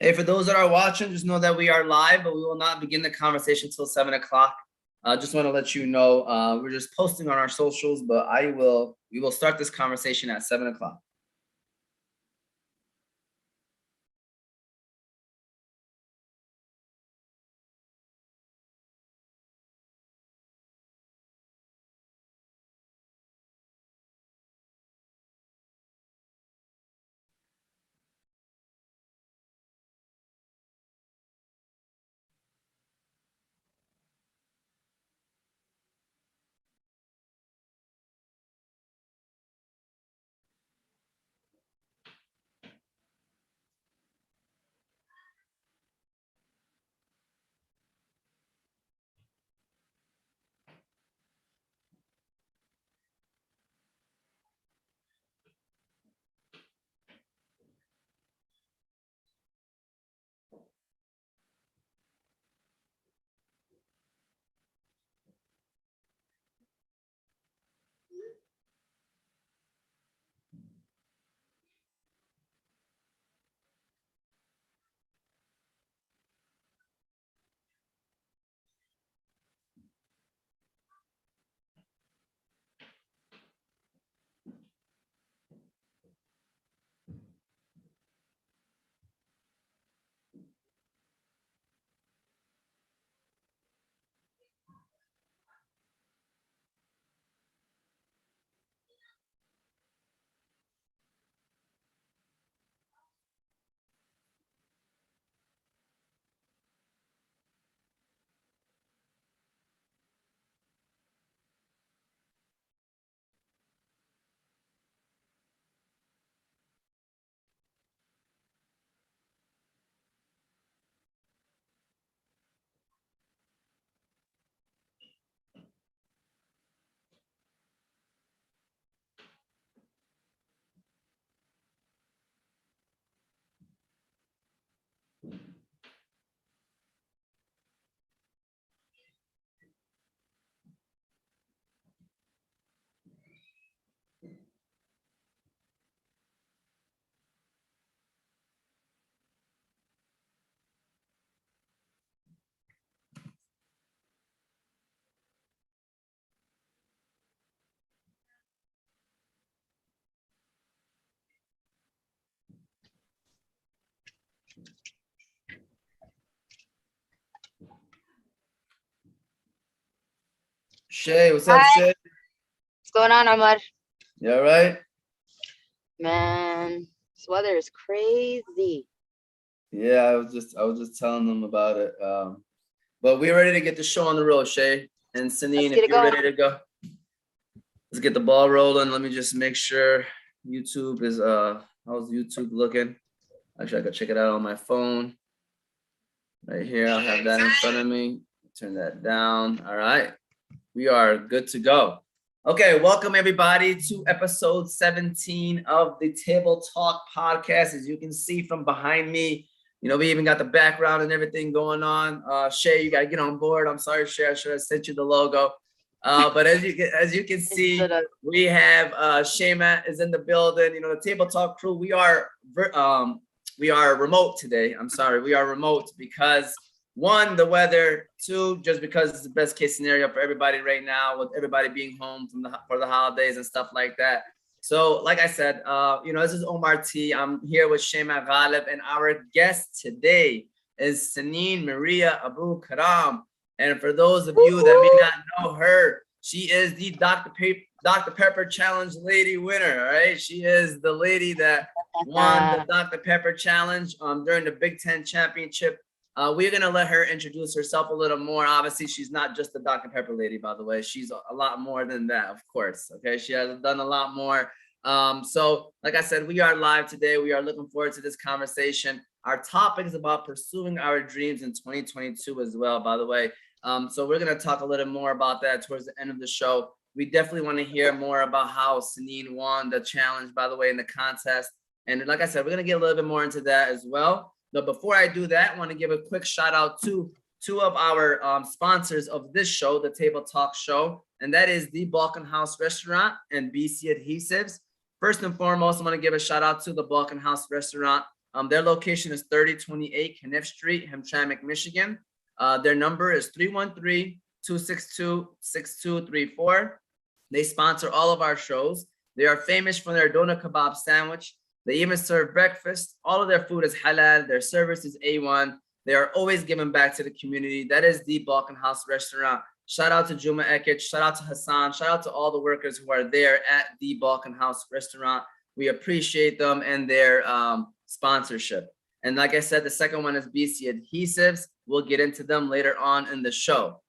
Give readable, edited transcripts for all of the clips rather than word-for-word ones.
Hey, for those that are watching, just know that we are live, but we will not begin the conversation till 7 o'clock. Just want to let you know, we're just posting on our socials, but we will start this conversation at 7 o'clock. Shay, what's up, Hi, Shay? what's going on, Omar? You all right? Man, this weather is crazy. Yeah, I was just telling them about it. But we're ready to get the show on the road, Shay and Let's Synene. get If it you're going. ready to go, let's get the ball rolling. Let me just make sure YouTube is how's YouTube looking? Actually, I could check it out on my phone. Right here, I'll have that in front of me. Turn that down. All right, we are good to go. Okay, welcome everybody to episode 17 of the Table Talk podcast. As you can see from behind me, you know, we even got the background and everything going on. Shay, you gotta get on board. I'm sorry, Shay, I should have sent you the logo. But as you can see, we have Shayma is in the building. You know, the Table Talk crew. We are remote today. I'm sorry, we are remote because one, the weather. Two, just because it's the best case scenario for everybody right now, with everybody being home for the holidays and stuff like that. So, like I said, you know, this is Omar T. I'm here with Shayma Ghalib, and our guest today is Synene Maria Abukaram. And for those of you that may not know her, she is the Dr. Pepper Challenge lady winner. All right, she is the lady that won the Dr. Pepper Challenge during the Big Ten Championship. We're gonna let her introduce herself a little more. Obviously, she's not just the Dr. Pepper lady, by the way. She's a lot more than that, of course. Okay, she has done a lot more. So, like I said, we are live today. We are looking forward to this conversation. Our topic is about pursuing our dreams in 2022 as well, by the way. So we're gonna talk a little more about that towards the end of the show. We definitely want to hear more about how Synene won the challenge, by the way, in the contest. And like I said, we're gonna get a little bit more into that as well. But before I do that, I want to give a quick shout out to two of our sponsors of this show, the Table Talk Show, and that is the Balkan House Restaurant and BC Adhesives. First and foremost, I want to give a shout out to the Balkan House Restaurant. Their location is 3028 Kniff Street, Hamtramck, Michigan. Their number is 313-262-6234. They sponsor all of our shows. They are famous for their doner kebab sandwich. They even serve breakfast. All of their food is halal. Their service is A1. They are always giving back to the community. That is the Balkan House Restaurant. Shout out to Juma Ekic. Shout out to Hassan. Shout out to all the workers who are there at the Balkan House Restaurant. We appreciate them and their sponsorship. And like I said, the second one is BC Adhesives. We'll get into them later on in the show.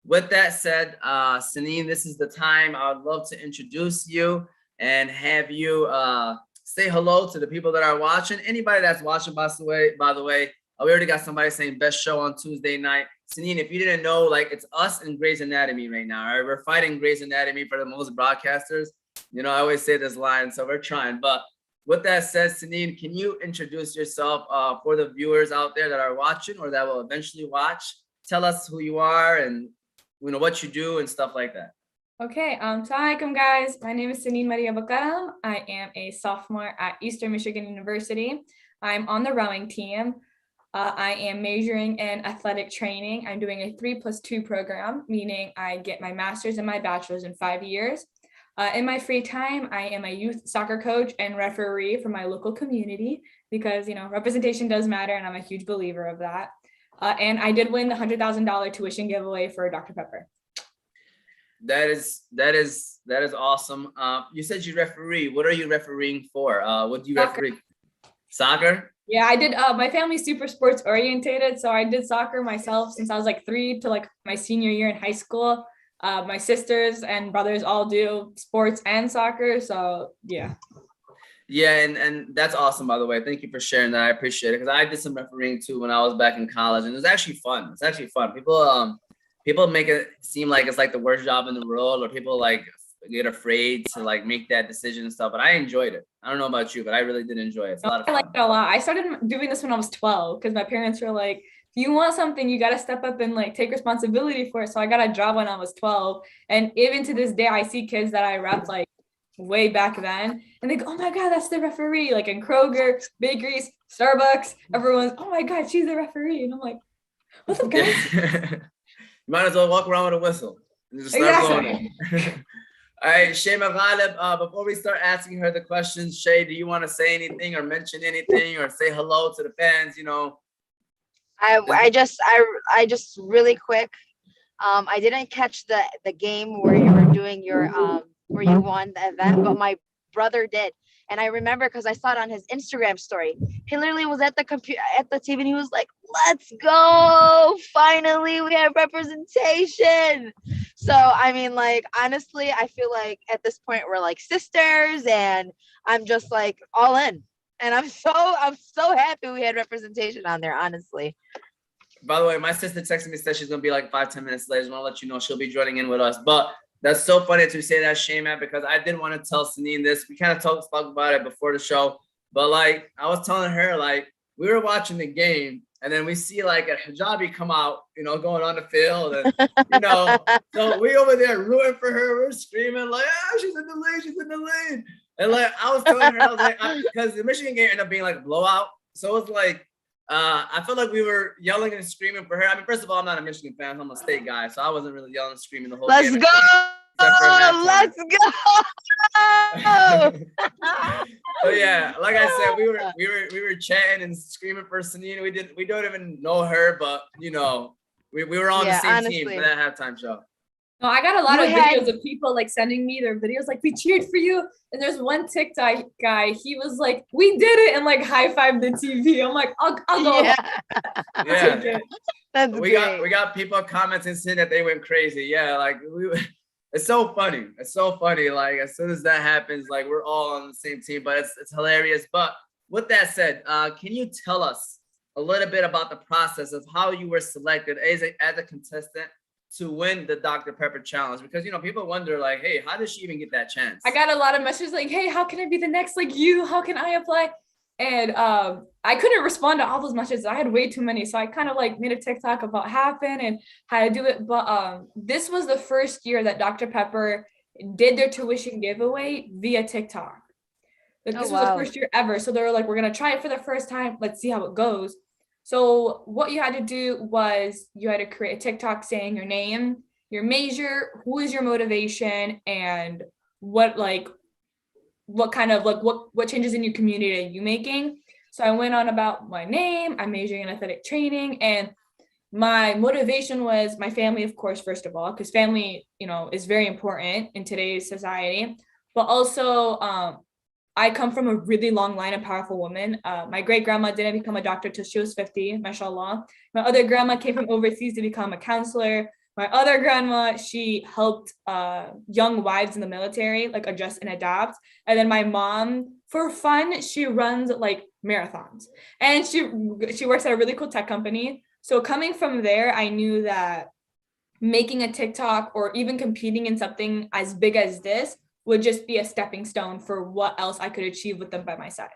With that said, Synene, this is the time. I would love to introduce you and have you say hello to the people that are watching. Anybody that's watching, by the way, we already got somebody saying best show on Tuesday night. Synene, if you didn't know, like it's us and Grey's Anatomy right now. All right, we're fighting Grey's Anatomy for the most broadcasters. You know, I always say this line, so we're trying. But with that said, Synene, can you introduce yourself for the viewers out there that are watching or that will eventually watch? Tell us who you are and what you do and stuff like that. Okay, Assalamualaikum guys. My name is Synene Maria Abukaram. I am a sophomore at Eastern Michigan University. I'm on the rowing team. I am majoring in athletic training. I'm doing a 3+2 program, meaning I get my master's and my bachelor's in 5 years. In my free time, I am a youth soccer coach and referee for my local community because, representation does matter and I'm a huge believer of that. And I did win the $100,000 tuition giveaway for Dr. Pepper. That is awesome. You said you referee. What are you refereeing for? What do you referee? Soccer? Yeah, I did. My family's super sports orientated, so I did soccer myself since I was like 3 to like my senior year in high school. My sisters and brothers all do sports and soccer, so yeah. Yeah, and that's awesome, by the way. Thank you for sharing that. I appreciate it because I did some refereeing too when I was back in college, and it was actually fun. It's actually fun. People make it seem like it's like the worst job in the world, or people like get afraid to like make that decision and stuff. But I enjoyed it. I don't know about you, but I really did enjoy it. It's a lot of fun. I liked it a lot. I started doing this when I was 12 because my parents were like, if you want something, you got to step up and like take responsibility for it. So I got a job when I was 12. And even to this day, I see kids that I repped like way back then. And they go, oh my God, that's the referee. Like in Kroger, bakeries, Starbucks, everyone's, oh my God, she's the referee. And I'm like, what's up, guys? You might as well walk around with a whistle and just start going. All right, Shay Maghalib, before we start asking her the questions, Shay, do you want to say anything or mention anything or say hello to the fans? I just really quick. I didn't catch the game where you were doing your where you won the event, but my brother did. And I remember because I saw it on his Instagram story. He literally was at the computer at the TV and he was like, let's go. Finally, we have representation. So I mean, like, honestly, I feel like at this point we're like sisters and I'm just like all in. And I'm so happy we had representation on there, honestly. By the way, my sister texted me, said she's gonna be like 5-10 minutes late. I just want to let you know she'll be joining in with us. But that's so funny to say that, Shayman, because I did want to tell Synene this. We kind of talked about it before the show, but like I was telling her, like we were watching the game, and then we see like a hijabi come out, going on the field, and so we over there rooting for her. We're screaming like, she's in the lead, she's in the lead. And like I was telling her, I was like, because the Michigan game ended up being like a blowout, so it was like. I felt like we were yelling and screaming for her. I mean, first of all, I'm not a Michigan fan. I'm a state guy, so I wasn't really yelling and screaming the whole game. Let's go! Let's go! So yeah, like I said, we were chatting and screaming for Sunine. We don't even know her, but we were on the same team for that halftime show. No, I got a lot of videos of people like sending me their videos like, we cheered for you. And there's one TikTok guy, he was like, we did it, and like high-fived the TV. I'm like, I'll go. Yeah. That's we got people commenting saying that they went crazy. Yeah, like it's so funny. It's so funny. Like as soon as that happens, like we're all on the same team, but it's hilarious. But with that said, can you tell us a little bit about the process of how you were selected as a contestant to win the Dr. Pepper challenge? Because people wonder like, hey, how did she even get that chance? I got a lot of messages like, hey, how can I be the next like you? How can I apply? And I couldn't respond to all those messages. I had way too many. So I kind of like made a TikTok about what happened and how to do it. But this was the first year that Dr. Pepper did their tuition giveaway via TikTok. Like, Oh, this was the wow. first year ever. So they were like, we're going to try it for the first time. Let's see how it goes. So what you had to do was you had to create a TikTok saying your name, your major, who is your motivation, and what kind of what changes in your community are you making. So I went on about my name, I'm majoring in athletic training, and my motivation was my family, of course, first of all, because family, is very important in today's society, but also I come from a really long line of powerful women. My great grandma didn't become a doctor till she was 50, mashallah. My other grandma came from overseas to become a counselor. My other grandma, she helped young wives in the military, like adjust and adapt. And then my mom, for fun, she runs like marathons, and she works at a really cool tech company. So coming from there, I knew that making a TikTok or even competing in something as big as this would just be a stepping stone for what else I could achieve with them by my side.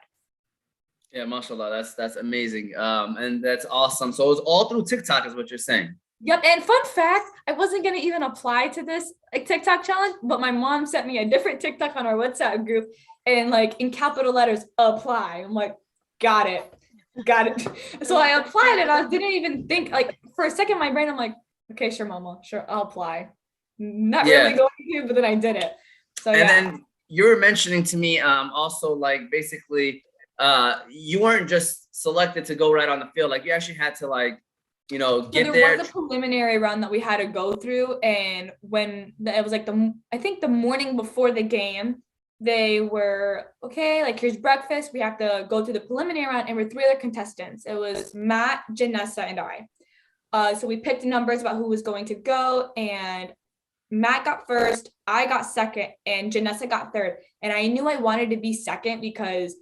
Yeah, mashallah, that's amazing. And that's awesome. So it was all through TikTok is what you're saying. Yep. And fun fact, I wasn't going to even apply to this TikTok challenge, but my mom sent me a different TikTok on our WhatsApp group and in capital letters, apply. I'm like, got it. So I applied and I didn't even think, for a second, my brain, I'm like, okay, sure, mama, sure, I'll apply. Not really going to, but then I did it. So and then you were mentioning to me also basically you weren't just selected to go right on the field. Like you actually had to get there was a preliminary run that we had to go through, and when it was I think the morning before the game, they were okay, here's breakfast, we have to go through the preliminary round, and we're 3 other contestants. It was Matt, Janessa, and I. So we picked numbers about who was going to go, and Matt got first, I got second, and Janessa got third. And I knew I wanted to be second because,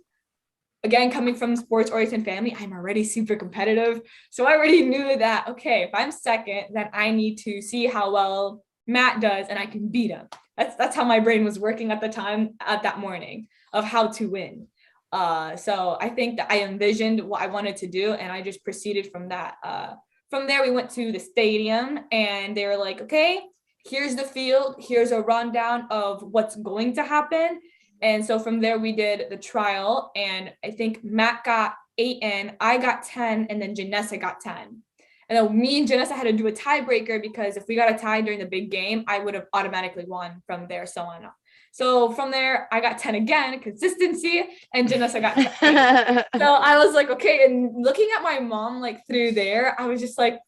again, coming from sports-oriented family, I'm already super competitive. So I already knew that, okay, if I'm second, then I need to see how well Matt does and I can beat him. That's how my brain was working at the time, at that morning, of how to win. So I think that I envisioned what I wanted to do, and I just proceeded from that. From there, we went to the stadium, and they were like, okay, here's the field, here's a rundown of what's going to happen. And so from there, we did the trial, and I think Matt got 8 in, I got 10, and then Janessa got 10. And then me and Janessa had to do a tiebreaker, because if we got a tie during the big game, I would have automatically won from there, so on. So from there, I got 10 again, consistency, and Janessa got 10. So I was like, okay, and looking at my mom through there, I was just like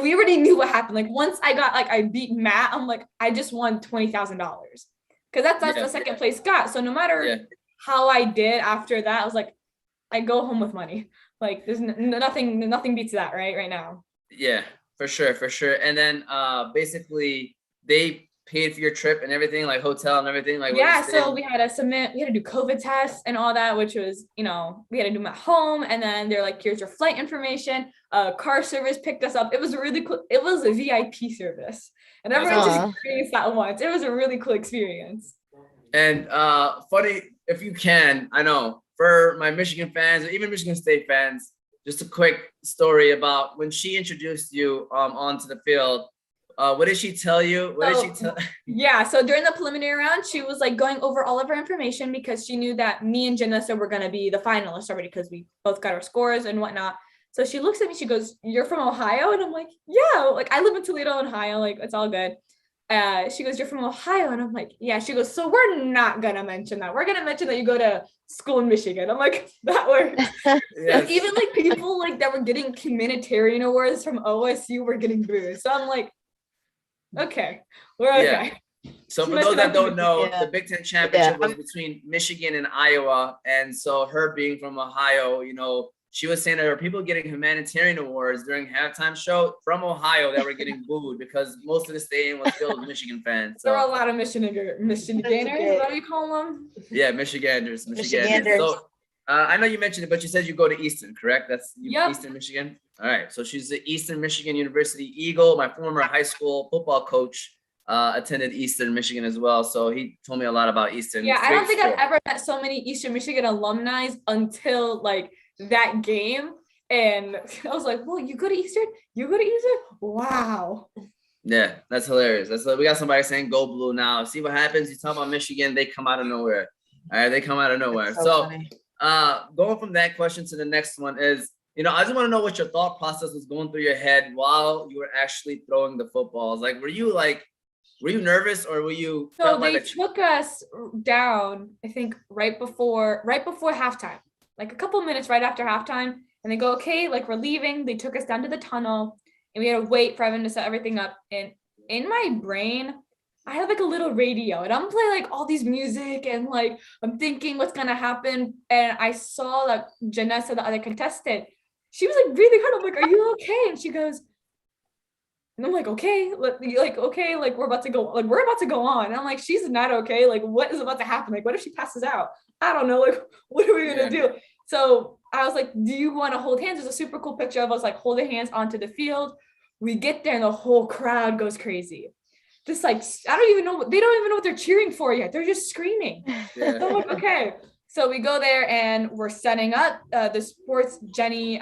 we already knew what happened. Once I got I beat Matt, I'm like, I just won $20,000, because that's the second place got. So no matter how I did after that, I was like, I go home with money. There's nothing beats that right now. Yeah, for sure. And then basically they paid for your trip and everything, hotel and everything. So we had to do COVID tests and all that, which was, we had to do them at home. And then they're like, here's your flight information. Car service picked us up. It was really cool. It was a VIP service, and everyone just experienced that once. It was a really cool experience. And funny, if you can, I know for my Michigan fans or even Michigan State fans, just a quick story about when she introduced you onto the field. What did she tell you? So during the preliminary round, she was going over all of her information, because she knew that me and Janessa were going to be the finalists already, because we both got our scores and whatnot. So she looks at me, she goes, "You're from Ohio?" And I'm like, "Yeah, I live in Toledo, Ohio, it's all good." She goes, "You're from Ohio?" And I'm like, "Yeah." She goes, "So we're not gonna mention that. We're gonna mention that you go to school in Michigan." I'm like, "That works." Yes. Even people that were getting humanitarian awards from OSU were getting booed. So I'm like, okay, we're okay. So for those that don't know, the Big Ten championship was between Michigan and Iowa. And so her being from Ohio, she was saying that there were people getting humanitarian awards during halftime show from Ohio that were getting booed because most of the stadium was filled with Michigan fans. So. There were a lot of Michiganders, what do you call them? Yeah, Michiganders. So I know you mentioned it, but you said you go to Eastern, correct? That's Eastern Michigan. All right. So she's the Eastern Michigan University Eagle. My former high school football coach attended Eastern Michigan as well. So he told me a lot about Eastern. Yeah, I don't think I've ever met so many Eastern Michigan alumni until that game. And I was like, "Well, you go to Eastern? You go to Eastern? Wow." Yeah, that's hilarious. We got somebody saying "Go Blue" now. See what happens. You talk about Michigan, they come out of nowhere. All right, they come out of nowhere. So going from that question to the next one is, I just want to know what your thought process was going through your head while you were actually throwing the footballs. Like, were you nervous, or were you? So they took us down, I think, right before halftime, like a couple minutes right after halftime, and they go, okay, like we're leaving. They took us down to the tunnel, and we had to wait for everyone to set everything up. And in my brain, I have like a little radio, and I'm playing like all these music, and like I'm thinking what's gonna happen. And I saw that Janessa, the other contestant, she was like breathing hard. I'm like, are you okay? And she goes, and I'm like, okay, okay, like we're about to go on. And I'm like, she's not okay. Like, what is about to happen? Like, what if she passes out? I don't know. Like, what are we gonna do? So I was like, do you want to hold hands? There's a super cool picture of us like holding hands onto the field. We get there and the whole crowd goes crazy. Just like, they don't even know what they're cheering for yet. They're just screaming. So I'm like, okay. So we go there and we're setting up the sports. Jenny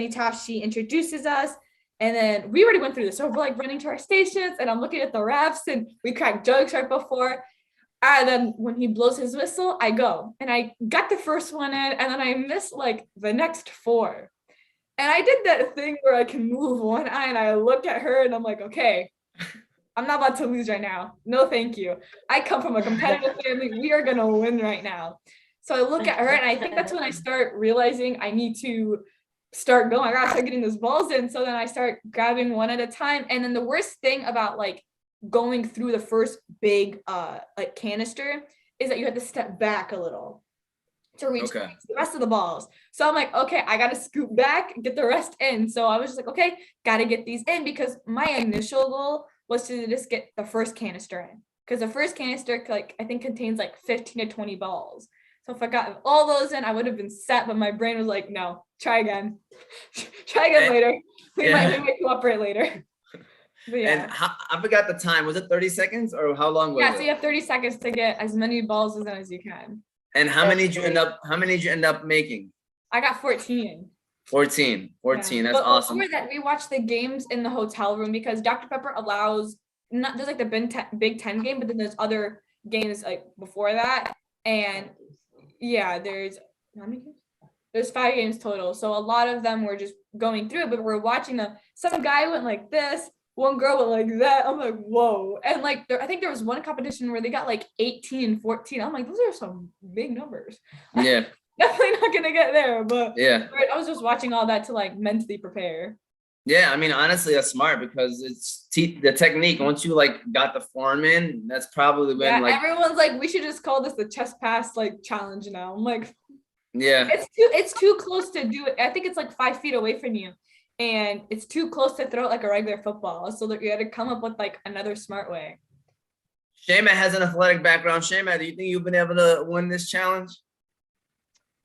Taft, she introduces us. And then we already went through this. So we're like running to our stations, and I'm looking at the refs, and we cracked jokes right before. And then when he blows his whistle, I go. And I got the first one in, and then I missed like the next 4. And I did that thing where I can move one eye, and I look at her and I'm like, okay, I'm not about to lose right now. No, thank you. I come from a competitive family. We are going to win right now. So I look at her, and I think that's when I start realizing I need to start going. I gotta start getting those balls in. So then I start grabbing one at a time. And then the worst thing about like going through the first big like canister is that you have to step back a little to reach the rest of the balls. So I'm like, okay, I gotta scoot back, get the rest in. So I was just like, okay, gotta get these in, because my initial goal was to just get the first canister in, because the first canister like I think contains like 15 to 20 balls. So if I got all those in, I would have been set, but my brain was like, no, try again. Try again later. We might cooperate later. But yeah. And I forgot the time. Was it 30 seconds or how long was it? Yeah, so you have 30 seconds to get as many balls in as you can. And how many did you end up making? I got 14. 14. Yeah. That's awesome. Before that, we watched the games in the hotel room, because Dr. Pepper allows, there's like the Big Ten game, but then there's other games like before that. And yeah, there's 5 games total. So a lot of them were just going through it, but we're watching them. Some guy went like this, one girl went like that. I'm like, whoa. And like, I think there was one competition where they got like 18 and 14. I'm like, those are some big numbers. Yeah. Definitely not going to get there, but yeah, I was just watching all that to like mentally prepare. Yeah, I mean, honestly, that's smart, because it's the technique. Once you like got the form in, that's probably when like everyone's like, we should just call this the chest pass like challenge now. I'm like, yeah, it's too close to do it. I think it's like 5 feet away from you, and it's too close to throw it like a regular football. So that you had to come up with like another smart way. Shayma has an athletic background. Shayma, do you think you've been able to win this challenge?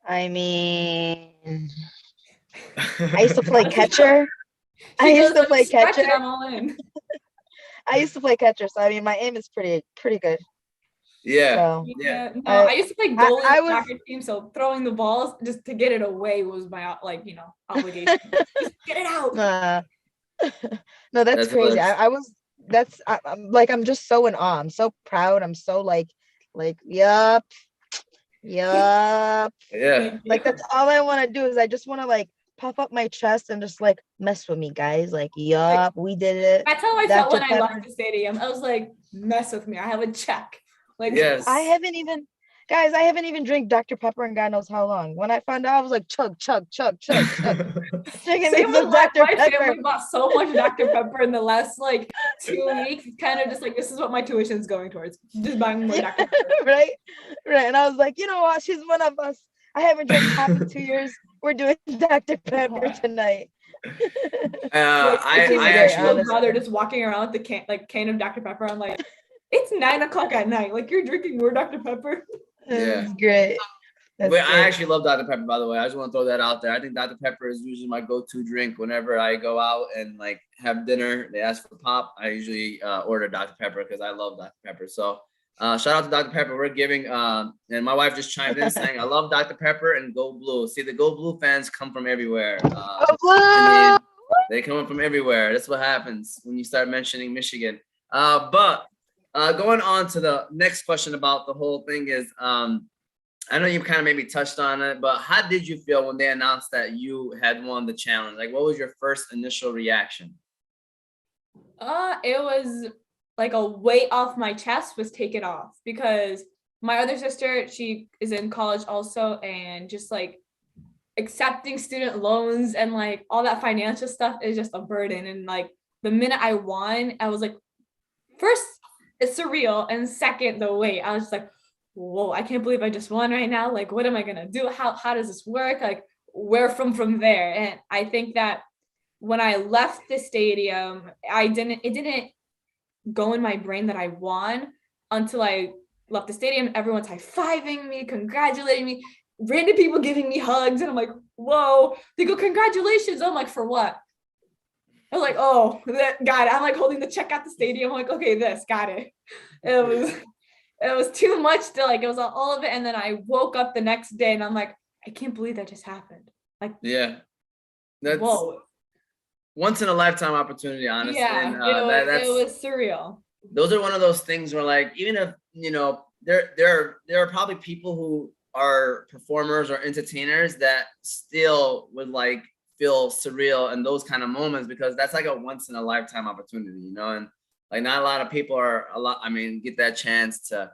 I mean, I used to play catcher. I used to play catcher. I'm all in. I used to play catcher, so I mean, my aim is pretty good. Yeah. So, yeah. No, I used to play goalie in the soccer team, so throwing the balls just to get it away was my obligation. Just get it out. No, that's crazy. I'm just so in awe. I'm so proud. I'm so like, yup. Yeah. Like that's all I want to do is I just want to like puff up my chest and just like mess with me, guys. Like, yup, we did it. That's how I felt when I left the stadium. I was like, mess with me. I have a check. Like, yes. I haven't even drank Dr. Pepper in God knows how long. When I found out, I was like, chug. Same with Dr. Pepper. Family bought so much Dr. Pepper in the last like 2 weeks. It's kind of just like, this is what my tuition is going towards. Just buying more Dr. Pepper. Right. And I was like, you know what? She's one of us. I haven't drank coffee in 2 years. We're doing Dr. Pepper tonight. I actually they're just walking around with the can of Dr. Pepper. I'm like, it's 9:00 at night. Like, you're drinking more Dr. Pepper. Yeah, that's great. I actually love Dr. Pepper, by the way. I just want to throw that out there. I think Dr. Pepper is usually my go-to drink whenever I go out and like have dinner. They ask for pop. I usually order Dr. Pepper because I love Dr. Pepper. So shout out to Dr. Pepper. We're giving, and my wife just chimed in saying, I love Dr. Pepper and Go Blue. See, the Go Blue fans come from everywhere. Go Blue! They come from everywhere. That's what happens when you start mentioning Michigan. But going on to the next question about the whole thing is, I know you kind of maybe touched on it, but how did you feel when they announced that you had won the challenge? Like, what was your first initial reaction? It was like a weight off my chest was taken off because my other sister, she is in college also, and just like accepting student loans and like all that financial stuff is just a burden. And like the minute I won, I was like, first, it's surreal, and second, the weight. I was just like, whoa, I can't believe I just won right now. Like, what am I gonna do? How does this work? Like, where from there? And I think that when I left the stadium, it didn't go in my brain that I won until I left the stadium. Everyone's high-fiving me, congratulating me, random people giving me hugs, and I'm like, whoa. They go, congratulations. I'm like, for what? I was like, oh, got it. I'm like holding the check at the stadium. I'm like, okay, got it. It was too much to like, it was all of it. And then I woke up the next day and I'm like, I can't believe that just happened. Like, yeah, that's whoa. Once in a lifetime opportunity, honestly. Yeah, And, it was surreal. those are one of those things where, like, even if there are probably people who are performers or entertainers that still would like feel surreal in those kind of moments, because that's like a once in a lifetime opportunity, and like not a lot of people get that chance to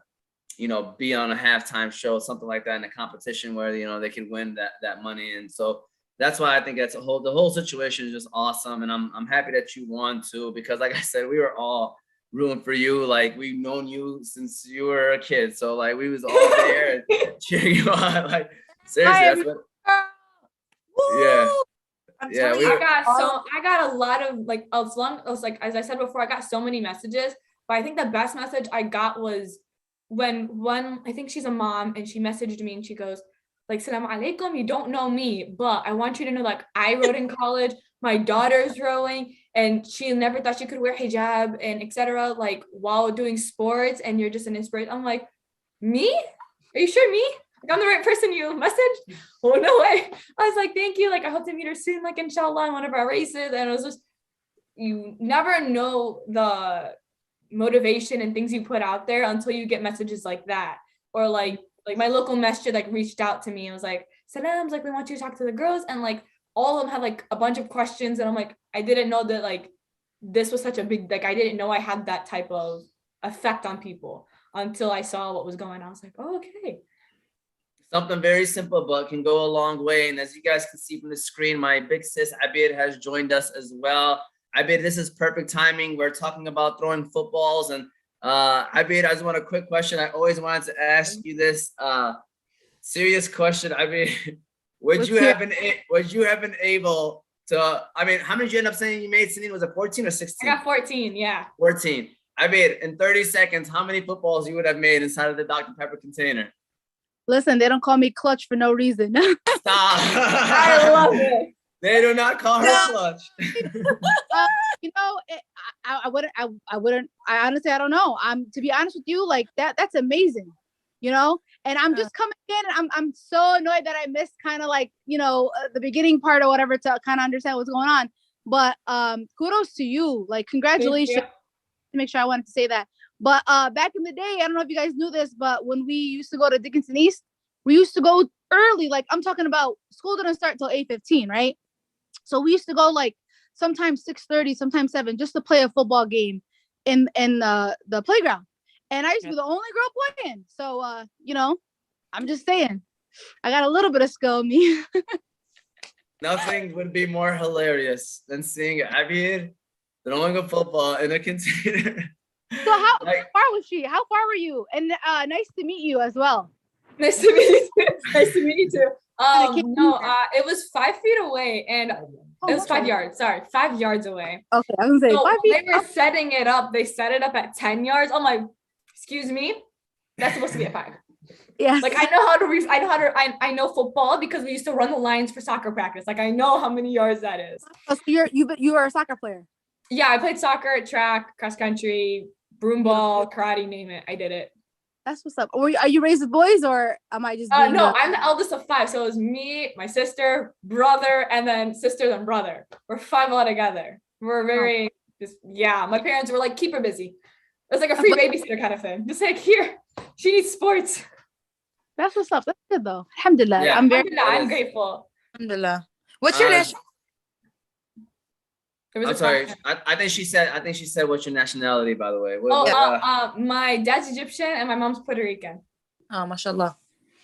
be on a halftime show, something like that, in a competition where they can win that money. And so that's why I think the whole situation is just awesome, and I'm happy that you won too, because like I said, we were all rooting for you. Like, we've known you since you were a kid, so like we was all there cheering you on. Like, seriously, that's what. Yeah. Yeah, I got a lot of like, as I said before, I got so many messages, but I think the best message I got was when I think she's a mom, and she messaged me and she goes like, "Salam alaikum, you don't know me, but I want you to know, like, I rowed in college, my daughter's rowing, and she never thought she could wear hijab and etc. like while doing sports, and you're just an inspiration." I'm like, me? Are you sure me? Like, I'm the right person you messaged? Oh, no way. I was like, thank you. Like, I hope to meet her soon, like, inshallah, in one of our races. And it was just, you never know the motivation and things you put out there until you get messages like that. Or like my local masjid like reached out to me and was like, "Salams, like, we want you to talk to the girls." And like all of them had like a bunch of questions, and I'm like, I didn't know that like this was such a big, like, I didn't know I had that type of effect on people until I saw what was going on. I was like, oh, okay. Something very simple, but can go a long way. And as you guys can see from the screen, my big sis Abir has joined us as well. Abir, this is perfect timing. We're talking about throwing footballs, and Abir, I just want a quick question. I always wanted to ask you this serious question. Abir, would you have been able to? I mean, how many did you end up saying you made, Synene? Was it 14 or 16? I got 14. Yeah. 14. Abir, in 30 seconds, how many footballs you would have made inside of the Dr. Pepper container? Listen, they don't call me Clutch for no reason. Stop. I love it. They do not call her Clutch. I wouldn't. I honestly, I don't know. To be honest with you, like that's amazing, and I'm just coming in. And I'm so annoyed that I missed kind of like, the beginning part or whatever to kind of understand what's going on. But kudos to you. Like, congratulations. To make sure, I wanted to say that. But back in the day, I don't know if you guys knew this, but when we used to go to Dickinson East, we used to go early. Like, I'm talking about, school didn't start till 8:15, right? So we used to go like sometimes 6:30, sometimes 7, just to play a football game in the playground. And I used to be the only girl playing. So I'm just saying, I got a little bit of skill in me. Nothing would be more hilarious than seeing Abir throwing a football in a container. So how far was she? How far were you? And nice to meet you as well. Nice to meet you too. Nice to meet you too. It was 5 feet away, and it was 5 yards. Sorry, 5 yards away. Okay, I was gonna say 5 feet. They were setting it up. They set it up at 10 yards. I'm like, excuse me, that's supposed to be at 5. Yes. Like, I know football because we used to run the lines for soccer practice. Like, I know how many yards that is. So you were a soccer player. Yeah, I played soccer, track, cross country, broomball, karate, name it. I did it. That's what's up. Are you raised with boys, or am I just? No, I'm the eldest of 5. So it was me, my sister, brother, and then sister, then brother. We're 5 all together. We're very my parents were like, keep her busy. It's like a free babysitter kind of thing. Just like, here, she needs sports. That's what's up. That's good though. Alhamdulillah. Yeah. I'm very Alhamdulillah, I'm grateful. Alhamdulillah. What's your national? There was I'm a sorry. question. I think she said what's your nationality, by the way. My dad's Egyptian and my mom's Puerto Rican. Oh, mashallah.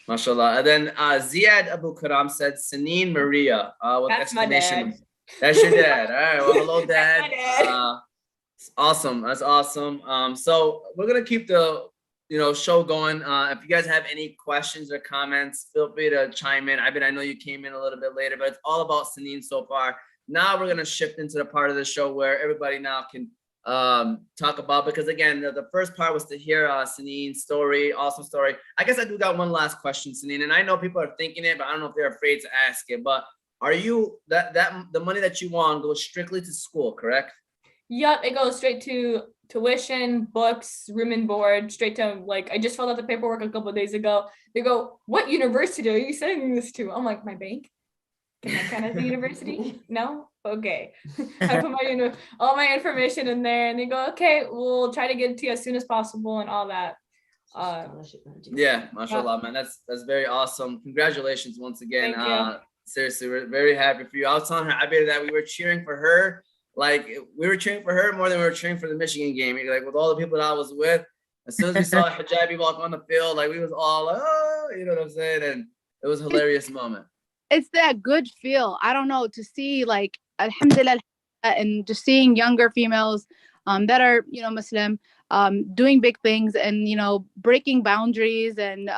MashaAllah. And then Ziad Abukaram said Synene Maria with That's my exclamation. dad. That's your dad. All right. Well, hello, That's Dad. my dad. Awesome. That's awesome. So we're gonna keep the show going. If you guys have any questions or comments, feel free to chime in. I know you came in a little bit later, but it's all about Synene so far. Now we're gonna shift into the part of the show where everybody now can talk about, because again, the first part was to hear Synene's story, awesome story. I guess I do got one last question, Synene, and I know people are thinking it, but I don't know if they're afraid to ask it. But are you that the money that you won goes strictly to school, correct? Yep, it goes straight to tuition, books, room and board, straight to, like, I just filled out the paperwork a couple of days ago. They go, what university are you sending this to? I'm like, my bank? Can I count as a university? No? Okay. I put all my information in there, and they go, okay, we'll try to get it to you as soon as possible and all that. Yeah, mashallah, man. That's very awesome. Congratulations once again. Thank you. Seriously, we're very happy for you. I was telling her, I bet that we were cheering for her. Like, we were cheering for her more than we were cheering for the Michigan game. Like, with all the people that I was with, as soon as we saw Hijabi walk on the field, like, we was all like, oh, you know what I'm saying? And it was a hilarious moment. It's that good feel. I don't know, to see, like, alhamdulillah, and just seeing younger females that are, Muslim, doing big things and, breaking boundaries and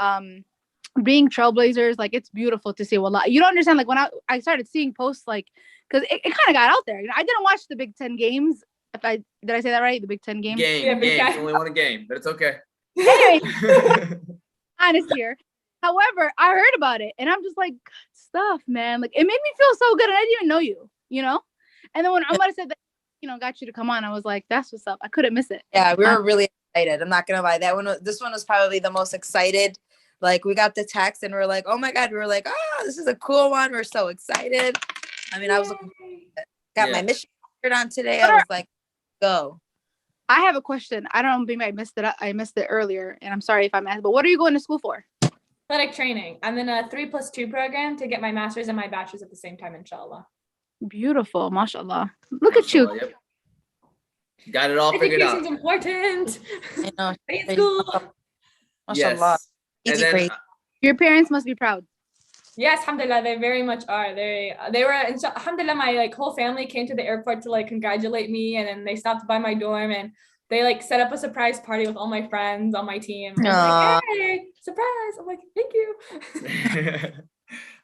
being trailblazers. Like, it's beautiful to see. Wallah, you don't understand. Like, when I started seeing posts, like, because it kind of got out there. I didn't watch the Big Ten games. Did I say that right? The Big Ten game? Game. It's only one game, but it's okay. Anyway, honest here. However, I heard about it and I'm just like, good stuff, man. Like, it made me feel so good, and I didn't even know you, And then when Umar said that, got you to come on, I was like, that's what's up. I couldn't miss it. Yeah, we were really excited. I'm not gonna lie. This one was probably the most excited. Like, we got the text and we're like, oh my God. We were like, oh, this is a cool one. We're so excited. I mean, I was got my mission shirt on today. I was like, go. I have a question. I don't know, maybe I missed it. I missed it earlier, and I'm sorry if I'm asked, but what are you going to school for? Athletic training. I'm in a 3+2 program to get my master's and my bachelor's at the same time, inshallah. Beautiful, mashallah. Look at you. Yep. Got it all figured out. Education's important. I know. Stay in school. Mashallah. Yes. Easy crazy. Your parents must be proud. Yes, alhamdulillah, they very much are. They were, alhamdulillah, my whole family came to the airport to congratulate me, and then they stopped by my dorm and they set up a surprise party with all my friends on my team. And I was like, hey, surprise! I'm like, thank you.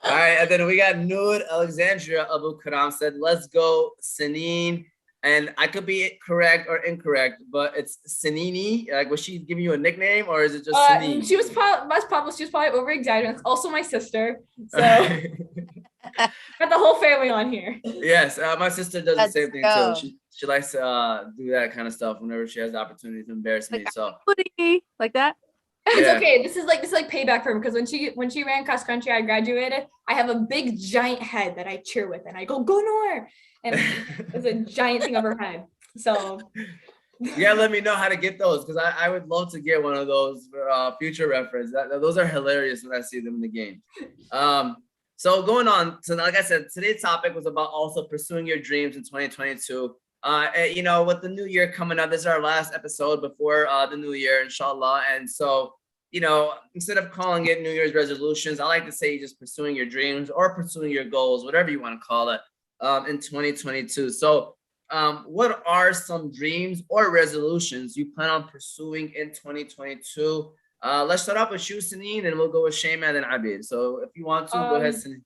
All right, and then we got Noor Alexandria Abukaram said, let's go Synene. And I could be correct or incorrect, but it's Synene. Like, was she giving you a nickname, or is it just Synene? She was probably over exaggerating. It's also my sister. So got the whole family on here. Yes, my sister does the same thing go. too. She likes to do that kind of stuff whenever she has the opportunity to embarrass me. So like that. It's Yeah. okay. This is payback for her, because when she ran cross country, I graduated. I have a big giant head that I cheer with, and I go Noor, and it's a giant thing of her head. So yeah, let me know how to get those, because I would love to get one of those for future reference. Those are hilarious when I see them in the game. So going on, so like I said, today's topic was about also pursuing your dreams in 2022. With the new year coming up, this is our last episode before the new year, inshallah. And so, instead of calling it New Year's resolutions, I like to say just pursuing your dreams or pursuing your goals, whatever you want to call it, in 2022. So what are some dreams or resolutions you plan on pursuing in 2022? Let's start off with you, Synene, and we'll go with Shayma and then Abid. So if you want to, go ahead, Synene.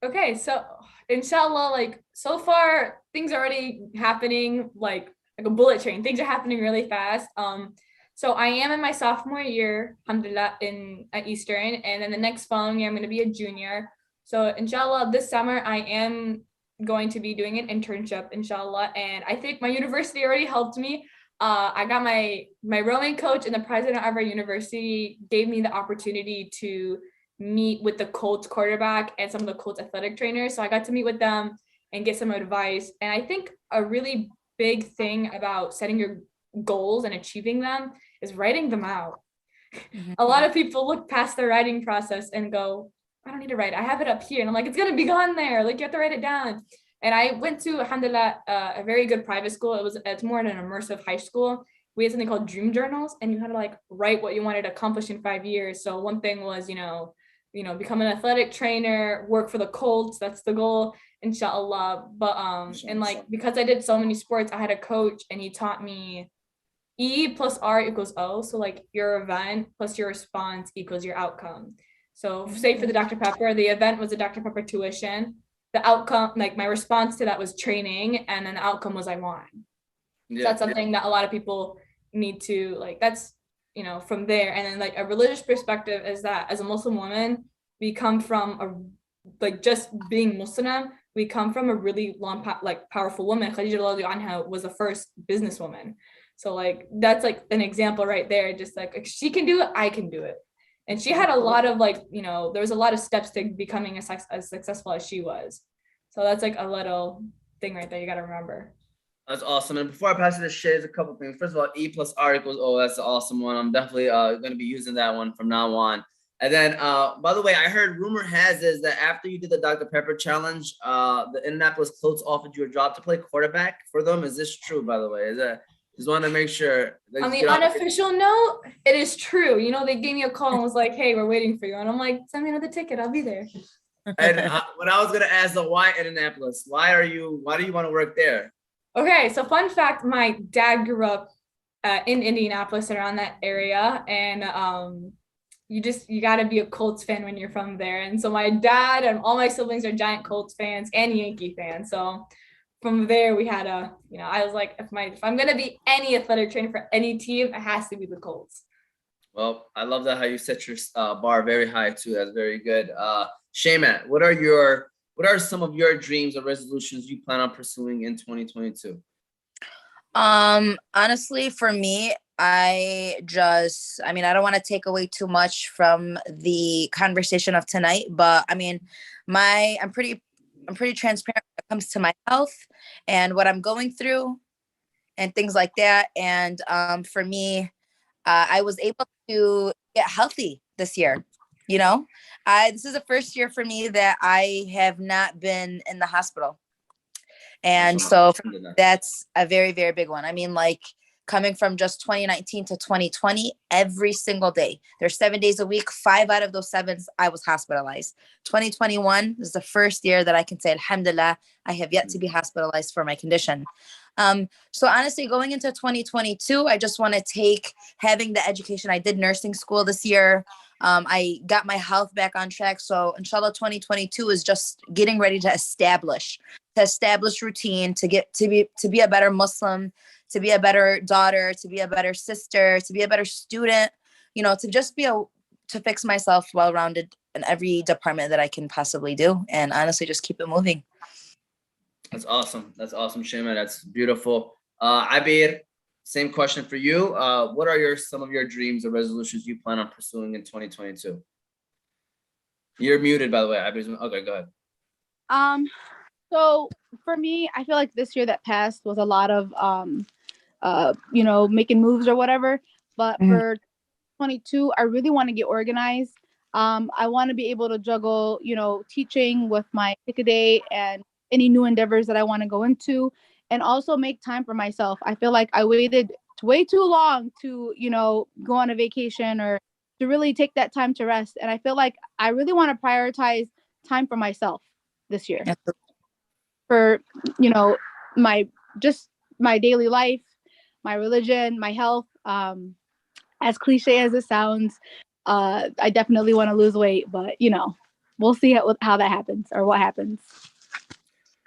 Okay, so inshallah, so far things are already happening like a bullet train. Things are happening really fast. So I am in my sophomore year, alhamdulillah, at Eastern, and then the next following year I'm going to be a junior. So inshallah, this summer I am going to be doing an internship, inshallah, and I think my university already helped me. I got my rowing coach, and the president of our university gave me the opportunity to meet with the Colts quarterback and some of the Colts athletic trainers. So I got to meet with them and get some advice. And I think a really big thing about setting your goals and achieving them is writing them out. A lot of people look past the writing process and go, I don't need to write. I have it up here. And I'm like, it's going to be gone there. Like, you have to write it down. And I went to, alhamdulillah, a very good private school. It's more an immersive high school. We had something called dream journals, and you had to like write what you wanted to accomplish in 5 years. So one thing was, become an athletic trainer, work for the Colts. That's the goal, inshallah. But and like, because I did so many sports, I had a coach and he taught me E plus R equals O. So like, your event plus your response equals your outcome. So say for the Dr. Pepper, the event was a Dr. Pepper tuition. The outcome, like my response to that was training, and then the outcome was I won. So that's something that a lot of people need to like, that's, from there. And then like a religious perspective is that as a Muslim woman, we come from just being Muslim, we come from a really long, powerful woman. Khadija radiallahu anha was the first businesswoman. So like, that's like an example right there. Just like, if she can do it, I can do it. And she had a lot of there was a lot of steps to becoming as successful as she was. So that's like a little thing right there you got to remember. That's awesome. And before I pass it to Shay, there's a couple things. First of all, E plus R equals O. That's an awesome one. I'm definitely going to be using that one from now on. And then, by the way, I heard rumor has is that after you did the Dr. Pepper challenge, the Indianapolis Colts offered you a job to play quarterback for them. Is this true, by the way? Just want to make sure. On the unofficial note, it is true. They gave me a call and was like, hey, we're waiting for you. And I'm like, send me another ticket. I'll be there. And what I was going to ask, why Indianapolis? Why do you want to work there? Okay, so fun fact, my dad grew up in Indianapolis, around that area. And you got to be a Colts fan when you're from there. And so my dad and all my siblings are giant Colts fans and Yankee fans. So from there, we had I was like, if I'm going to be any athletic trainer for any team, it has to be the Colts. Well, I love that how you set your bar very high too. That's very good. Shaymat, what are some of your dreams or resolutions you plan on pursuing in 2022? Honestly, for me, I don't want to take away too much from the conversation of tonight, but I mean, I'm pretty transparent when it comes to my health and what I'm going through and things like that. And for me, I was able to get healthy this year. This is the first year for me that I have not been in the hospital. And so that's a very, very big one. I mean, like coming from just 2019 to 2020, every single day, there's 7 days a week, 5 out of those 7, I was hospitalized. 2021 is the first year that I can say, alhamdulillah, I have yet to be hospitalized for my condition. So honestly, going into 2022, I just want to take having the education. I did nursing school this year. I got my health back on track. So inshallah, 2022 is just getting ready to establish routine, to be a better Muslim, to be a better daughter, to be a better sister, to be a better student, to just to fix myself well-rounded in every department that I can possibly do. And honestly, just keep it moving. That's awesome. That's awesome, Shayma. That's beautiful. Abir, same question for you. What are some of your dreams or resolutions you plan on pursuing in 2022? You're muted, by the way. Abir, okay, go ahead. So for me, I feel like this year that passed was a lot of making moves or whatever. But for 2022, I really want to get organized. I want to be able to juggle, teaching with my pick-a-day and any new endeavors that I want to go into, and also make time for myself. I feel like I waited way too long to, go on a vacation or to really take that time to rest. And I feel like I really want to prioritize time for myself this year. Yeah. For, my daily life, my religion, my health. As cliche as it sounds, I definitely want to lose weight, but we'll see how that happens or what happens.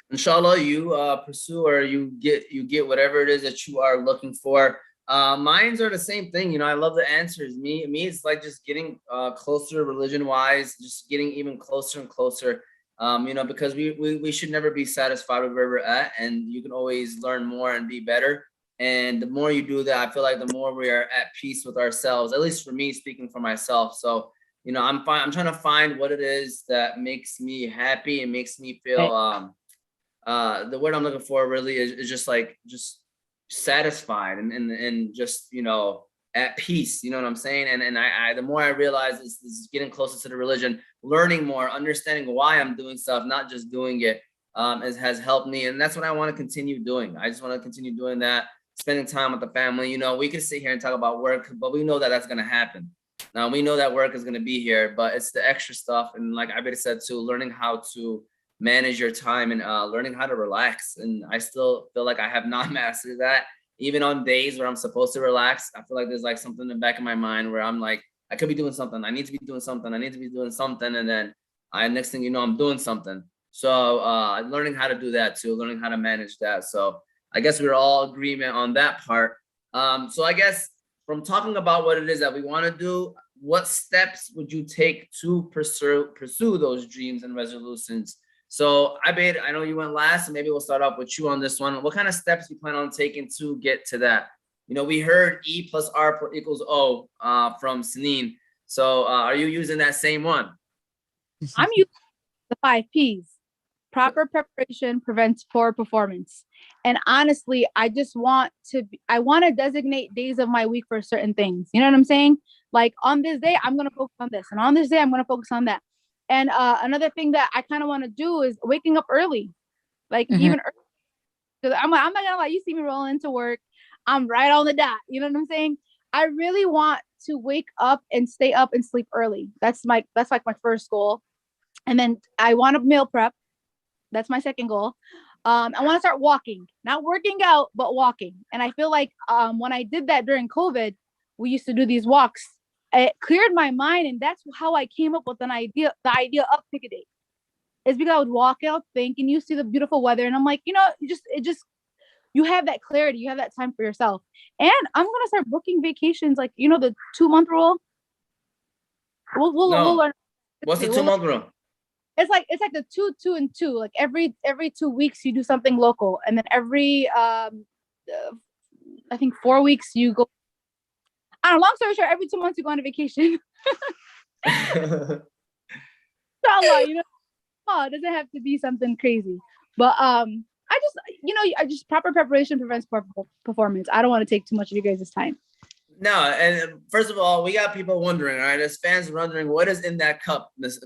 Inshallah, you pursue or you get whatever it is that you are looking for. Mines are the same thing. I love the answers. Me, it's like just getting closer religion-wise, just getting even closer and closer. Because we should never be satisfied with where we're at, and you can always learn more and be better. And the more you do that, I feel like the more we are at peace with ourselves, at least for me, speaking for myself. So, I'm trying to find what it is that makes me happy and makes me feel, the word I'm looking for really is just satisfied and just, you know, at peace, you know what I'm saying? And I the more I realize this getting closer to the religion, learning more, understanding why I'm doing stuff, not just doing it, has helped me. And that's what I want to continue doing. I just want to continue doing that, spending time with the family. You know, we can sit here and talk about work, but we know that that's going to happen. Now we know that work is going to be here, but it's the extra stuff. And like I already said too, learning how to manage your time and learning how to relax. And I still feel like I have not mastered that. Even on days where I'm supposed to relax, I feel like there's like something in the back of my mind where I'm like, I could be doing something. I need to be doing something. I need to be doing something. And then next thing you know, I'm doing something. So learning how to do that too, learning how to manage that. So I guess we're all agreement on that part. So I guess from talking about what it is that we want to do, what steps would you take to pursue those dreams and resolutions? So I know you went last, and maybe we'll start off with you on this one. What kind of steps you plan on taking to get to that? You know, we heard E plus R equals O from Synene. So are you using that same one? I'm using the 5 Ps. Proper preparation prevents poor performance. And honestly, I want to designate days of my week for certain things. You know what I'm saying? Like on this day, I'm going to focus on this. And on this day, I'm going to focus on that. And another thing that I kind of want to do is waking up early, like even early. Because I'm not gonna lie, you see me rolling into work, I'm right on the dot. You know what I'm saying? I really want to wake up and stay up and sleep early. That's like my first goal. And then I want to meal prep. That's my second goal. I want to start walking, not working out, but walking. And I feel like when I did that during COVID, we used to do these walks. It cleared my mind, and that's how I came up with the idea of pick a date. It's because I would walk out, think, and you see the beautiful weather, and I'm like, you know, you have that clarity, you have that time for yourself. And I'm gonna start booking vacations, like, you know, the 2-month rule. We'll learn. What's the 2-month rule? It's like the 2 and 2. Like every 2 weeks you do something local, and then every I think 4 weeks you go. I don't know, long story short, every 2 months you go on a vacation. Inshallah, you know, it doesn't have to be something crazy. But I just proper preparation prevents poor performance. I don't want to take too much of you guys' time. No, and first of all, we got people wondering, all right? There's fans wondering what is in that cup, Miss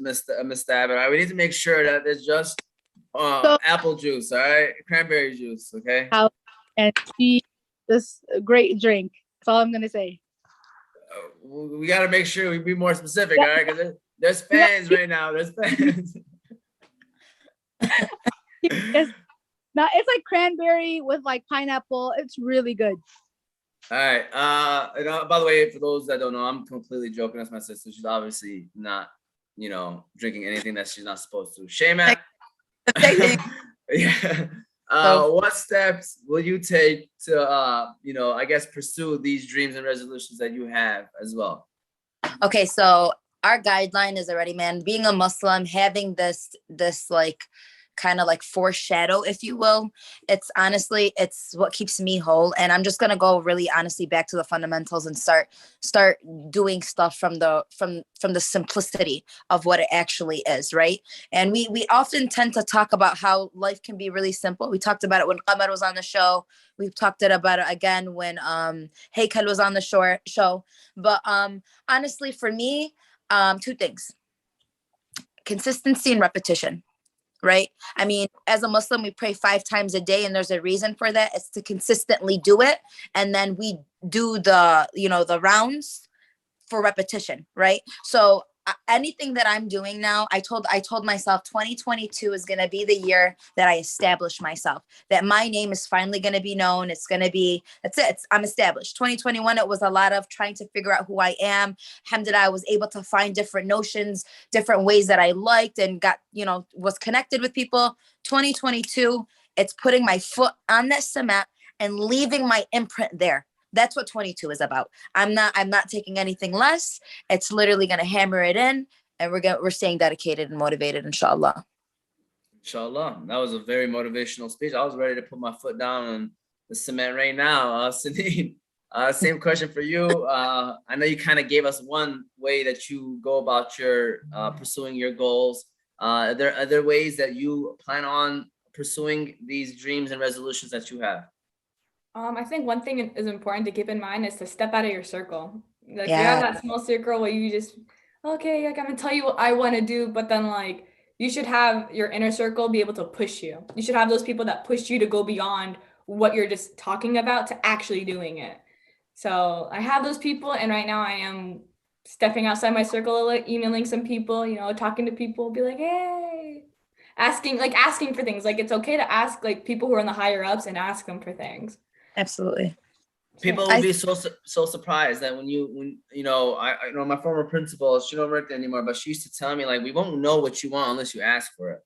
Stabber. All right, we need to make sure that there's just apple juice, all right, cranberry juice, okay? And this great drink. That's all I'm gonna say. We got to make sure we be more specific, all right? Because there's fans right now. There's fans. It's like cranberry with like pineapple. It's really good. All right. And, by the way, for those that don't know, I'm completely joking. That's my sister. She's obviously not, you know, drinking anything that she's not supposed to. Shayma. Yeah. What steps will you take to, you know, I guess pursue these dreams and resolutions that you have as well? Okay, so our guideline is already, man, being a Muslim, having this like kind of like foreshadow, if you will. It's honestly, it's what keeps me whole. And I'm just gonna go really honestly back to the fundamentals and start doing stuff from the simplicity of what it actually is, right? And we often tend to talk about how life can be really simple. We talked about it when Qamar was on the show. We've talked about it again when Haykal was on the show. But honestly, for me, 2 things: consistency and repetition. Right? I mean, as a Muslim, we pray 5 times a day, and there's a reason for that. It's to consistently do it. And then we do the rounds for repetition, right? So anything that I'm doing now, I told myself 2022 is going to be the year that I establish myself, that my name is finally going to be known. It's going to be, that's it. I'm established. 2021, it was a lot of trying to figure out who I am. Alhamdulillah, I was able to find different notions, different ways that I liked and got, was connected with people. 2022, it's putting my foot on that cement and leaving my imprint there. That's what 22 is about. I'm not taking anything less. It's literally going to hammer it in, and we're staying dedicated and motivated, inshallah. Inshallah. That was a very motivational speech. I was ready to put my foot down on the cement right now. Synene, same question for you. I know you kind of gave us one way that you go about your pursuing your goals. Are there ways that you plan on pursuing these dreams and resolutions that you have? I think one thing is important to keep in mind is to step out of your circle. Like you Yeah. have that small circle where you just, okay, like I'm gonna tell you what I want to do, but then like you should have your inner circle be able to push you. You should have those people that push you to go beyond what you're just talking about to actually doing it. So I have those people, and right now I am stepping outside my circle, like emailing some people, talking to people, be like, hey, asking for things. Like it's okay to ask like people who are in the higher ups and ask them for things. Absolutely. People will be so surprised that when I know my former principal, she don't work there anymore, but she used to tell me like, we won't know what you want unless you ask for it.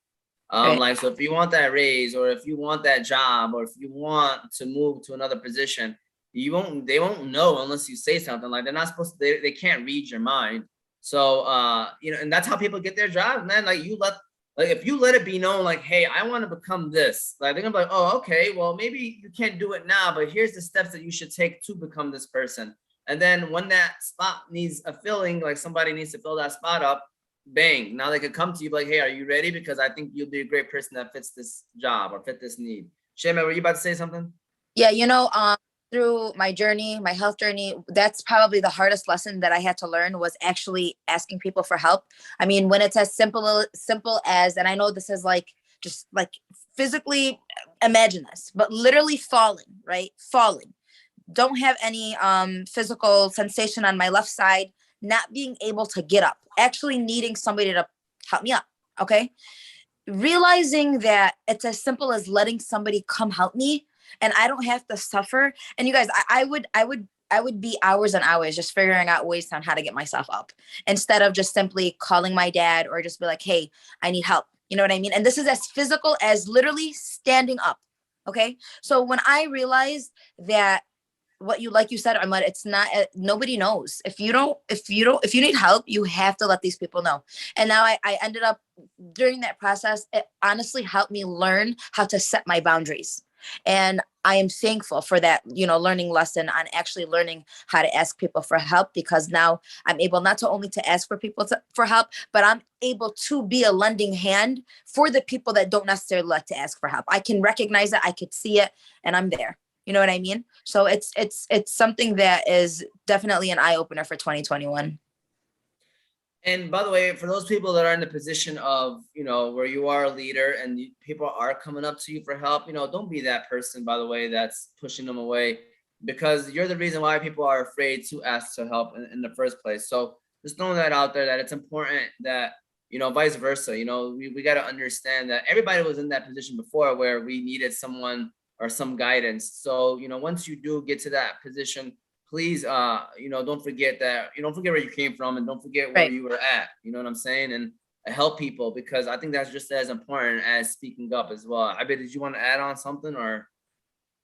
Right. Like, so if you want that raise, or if you want that job, or if you want to move to another position, they won't know unless you say something. Like they're not supposed to, they can't read your mind. So, and that's how people get their jobs, man. Like if you let it be known, like, hey, I want to become this, like they're gonna be like, oh, okay, well, maybe you can't do it now, but here's the steps that you should take to become this person. And then when that spot needs a filling, like somebody needs to fill that spot up, bang, now they could come to you like, hey, are you ready? Because I think you'll be a great person that fits this job or fit this need. Shema, were you about to say something? Yeah, through my journey, my health journey, that's probably the hardest lesson that I had to learn, was actually asking people for help. I mean, when it's as simple as, and I know this is like, just like physically imagine this, but literally falling, right? Falling. Don't have any physical sensation on my left side, not being able to get up, actually needing somebody to help me up. Okay. Realizing that it's as simple as letting somebody come help me, and I don't have to suffer. And you guys, I would be hours and hours just figuring out ways on how to get myself up, instead of just simply calling my dad or just be like, hey, I need help. You know what I mean? And this is as physical as literally standing up. Okay. So when I realized that like you said, Ahmad, it's not, nobody knows. If you need help, you have to let these people know. And now I ended up, during that process, it honestly helped me learn how to set my boundaries. And I am thankful for that, learning lesson on actually learning how to ask people for help, because now I'm able not to only to ask for people for help, but I'm able to be a lending hand for the people that don't necessarily like to ask for help. I can recognize it, I could see it, and I'm there. You know what I mean? So it's something that is definitely an eye opener for 2021. And by the way, for those people that are in the position of, where you are a leader and people are coming up to you for help, don't be that person, by the way, that's pushing them away, because you're the reason why people are afraid to ask for help in the first place. So just throwing that out there, that it's important that, vice versa, we got to understand that everybody was in that position before where we needed someone or some guidance. So, once you do get to that position, please, don't forget that, don't forget where you came from, and don't forget where you were at, you know what I'm saying? And help people, because I think that's just as important as speaking up as well. I bet, did you want to add on something or?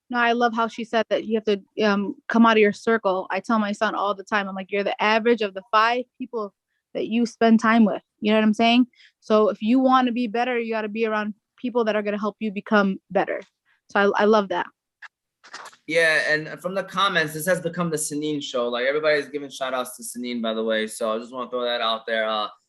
No, I love how she said that you have to come out of your circle. I tell my son all the time, I'm like, you're the average of the 5 people that you spend time with. You know what I'm saying? So if you want to be better, you got to be around people that are going to help you become better. So I love that. Yeah, and from the comments, this has become the Synene show. Like everybody's giving shout outs to Synene, by the way. So I just want to throw that out there.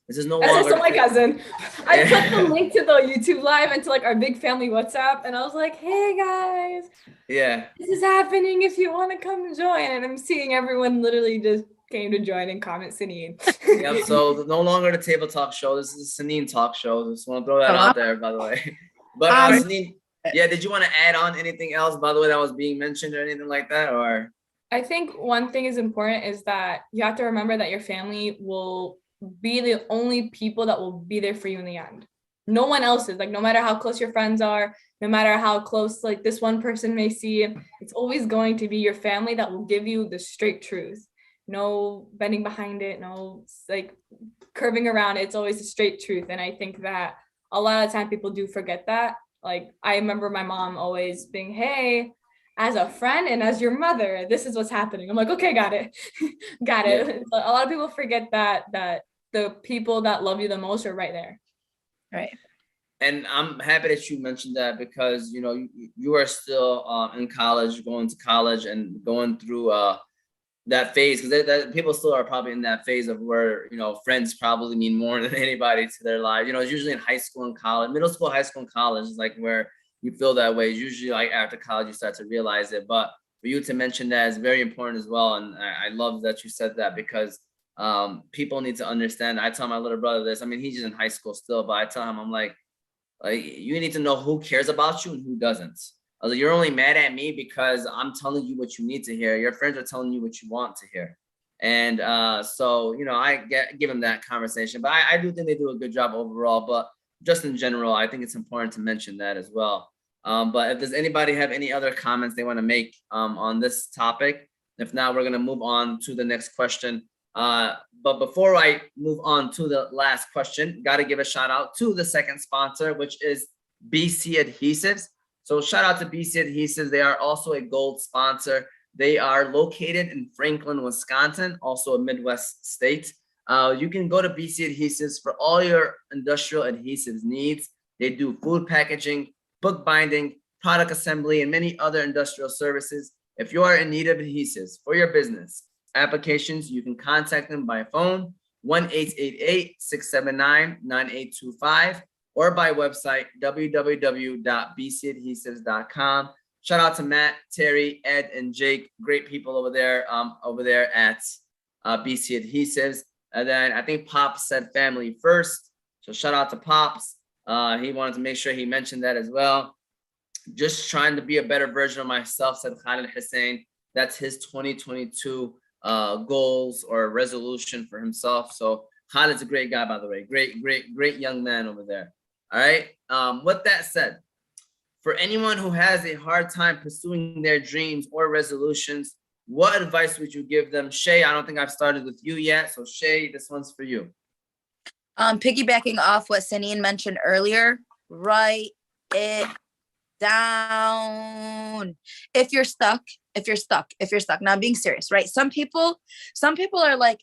This is no longer. That's also my cousin. I put the link to the YouTube live into like our big family WhatsApp, and I was like, "Hey guys, yeah, this is happening. If you want to come join," and I'm seeing everyone literally just came to join and comment Synene. Yep. So no longer the table talk show. This is a Synene talk show. Just want to throw that out there, by the way. But Synene. Yeah, did you want to add on anything else, by the way, that was being mentioned or anything like that? Or I think one thing is important is that you have to remember that your family will be the only people that will be there for you in the end. No one else is. Like, no matter how close your friends are, no matter how close like this one person may seem, it's always going to be your family that will give you the straight truth. No bending behind it, no like curving around it. It's always the straight truth. And I think that a lot of the time people do forget that. Like, I remember my mom always being, hey, as a friend and as your mother, this is what's happening. I'm like, okay, got it. Got it. Yeah. A lot of people forget that the people that love you the most are right there. Right. And I'm happy that you mentioned that, because, you are still in college, going to college and going through that phase, because that people still are probably in that phase of where, friends probably mean more than anybody to their life. It's usually in high school and college, middle school, high school and college is like where you feel that way. It's usually like after college, you start to realize it. But for you to mention that is very important as well. And I love that you said that, because people need to understand. I tell my little brother this. I mean, he's just in high school still, but I tell him, I'm like, you need to know who cares about you and who doesn't. You're only mad at me because I'm telling you what you need to hear. Your friends are telling you what you want to hear. And so, you know, I give them that conversation, but I do think they do a good job overall. But just in general, I think it's important to mention that as well. But if does anybody have any other comments they want to make on this topic? If not, we're going to move on to the next question. But before I move on to the last question, got to give a shout out to the second sponsor, which is BC Adhesives. So shout out to BC Adhesives. They are also a gold sponsor. They are located in Franklin, Wisconsin, also a Midwest state. You can go to BC Adhesives for all your industrial adhesives needs. They do food packaging, book binding, product assembly, and many other industrial services. If you are in need of adhesives for your business applications, you can contact them by phone 1-888-679-9825 or by website www.bcadhesives.com. Shout out to Matt, Terry, Ed, and Jake, great people over there at BC Adhesives. And then I think Pops said family first, so shout out to Pops. He wanted to make sure he mentioned that as well. Just trying to be a better version of myself, said Khalid Hussein. That's his 2022 goals or resolution for himself. So Khalid's a great guy, by the way. Great young man over there. All right. With that said, for anyone who has a hard time pursuing their dreams or resolutions, what advice would you give them? Shay, I don't think I've started with you yet. So Shay, this one's for you. Piggybacking off what Synene mentioned earlier, write it down. If you're stuck. Now I'm being serious, right? Some people are like,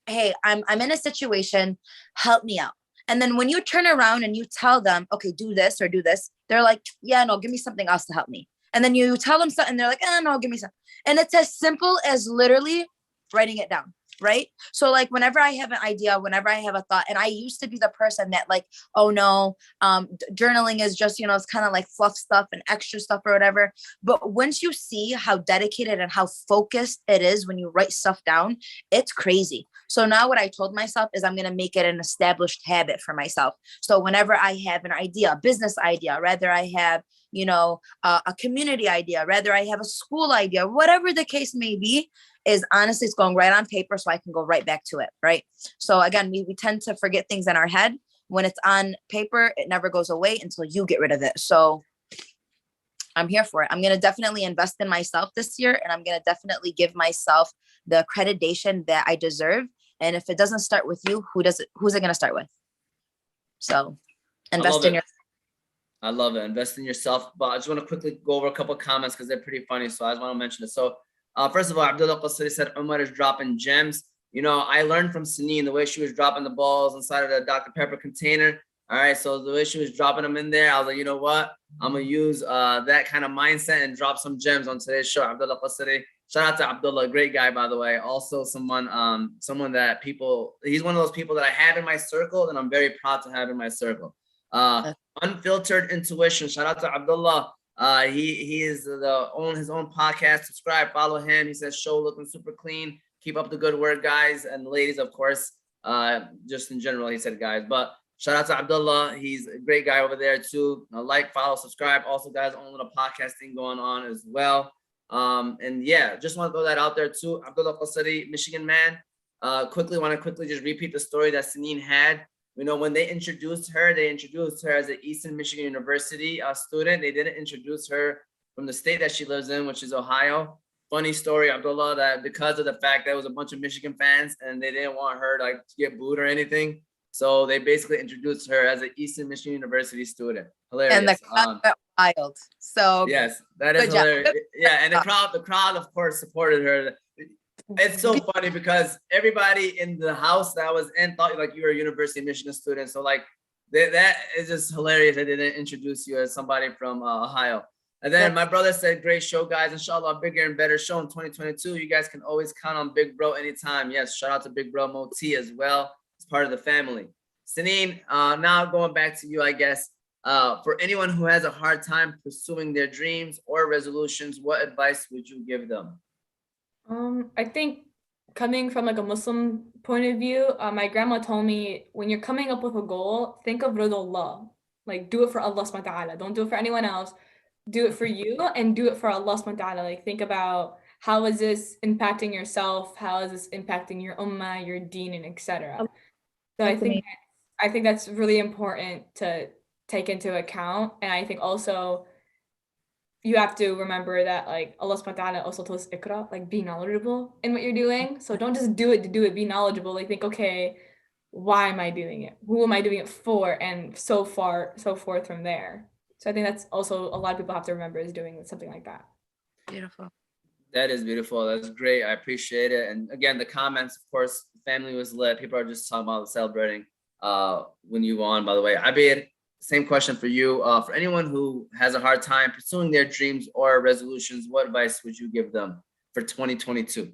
hey, I'm in a situation, help me out. And then when you turn around and you tell them, okay, do this or do this, they're like, yeah, no, give me something else to help me. And then you tell them something, they're like, no, give me something. And it's as simple as literally writing it down, right? So like whenever I have an idea, whenever I have a thought, and I used to be the person that like, oh no, journaling is just, you know, it's kind of like fluff stuff and extra stuff or whatever. But once you see how dedicated and how focused it is when you write stuff down, it's crazy. So now what I told myself is I'm going to make it an established habit for myself. So whenever I have an idea, a business idea, rather I have, you know, a community idea, rather I have a school idea, whatever the case may be, is honestly, it's going right on paper so I can go right back to it, right? So again, we tend to forget things in our head. When it's on paper, it never goes away until you get rid of it. So I'm here for it. I'm going to definitely invest in myself this year, and I'm going to definitely give myself the accreditation that I deserve. And if it doesn't start with you, who's it going to start with? So invest in your. I love it. Invest in yourself. But I just want to quickly go over a couple of comments because they're pretty funny. So I just want to mention it. So first of all, Abdullah Qasri said Umar is dropping gems. You know, I learned from Synene the way she was dropping the balls inside of the Dr. Pepper container. All right. So the way she was dropping them in there, I was like, you know what? I'm going to use that kind of mindset and drop some gems on today's show. Abdullah Qasri. Shout out to Abdullah, great guy, by the way. Also someone that he's one of those people that I have in my circle and I'm very proud to have in my circle. Unfiltered Intuition. Shout out to Abdullah. He is his own podcast. Subscribe, follow him. He says show looking super clean. Keep up the good work, guys and ladies, of course. Just in general, he said guys. But shout out to Abdullah. He's a great guy over there too. Like, follow, subscribe. Also, guys, own little podcasting going on as well. And yeah, just want to throw that out there too. Abdullah Qasri, Michigan man. Quickly just repeat the story that Synene had. You know, when they introduced her as an Eastern Michigan University student. They didn't introduce her from the state that she lives in, which is Ohio. Funny story, Abdullah, that because of the fact that it was a bunch of Michigan fans and they didn't want her to get booed or anything. So they basically introduced her as an Eastern Michigan University student. Hilarious. And the crowd went wild. So yes, that is hilarious. Yeah, and the crowd, of course, supported her. It's so funny because everybody in the house that I was in thought like you were a University of Michigan student. So like that is just hilarious. I didn't introduce you as somebody from Ohio. And then my brother said, great show, guys. Inshallah, bigger and better show in 2022. You guys can always count on Big Bro anytime. Yes, shout out to Big Bro Moti as well. It's part of the family. Synene, now going back to you, I guess. For anyone who has a hard time pursuing their dreams or resolutions, what advice would you give them? I think coming from like a Muslim point of view, my grandma told me when you're coming up with a goal, think of Ridullah. Like do it for Allah subhanahu wa ta'ala. Don't do it for anyone else. Do it for you and do it for Allah subhanahu wa ta'ala. Like think about how is this impacting yourself? How is this impacting your ummah, your deen, and etc. So That's amazing. I think that's really important to take into account. And I think also you have to remember that like Allah subhanahu wa ta'ala also told us ikra, like be knowledgeable in what you're doing. So don't just do it to do it, be knowledgeable. Like think, okay, why am I doing it? Who am I doing it for? And so forth from there. So I think that's also a lot of people have to remember is doing something like that. Beautiful. That is beautiful. That's great. I appreciate it. And again, the comments, of course, family was lit. People are just talking about celebrating when you won, by the way. Abir, same question for you. For anyone who has a hard time pursuing their dreams or resolutions, what advice would you give them for 2022?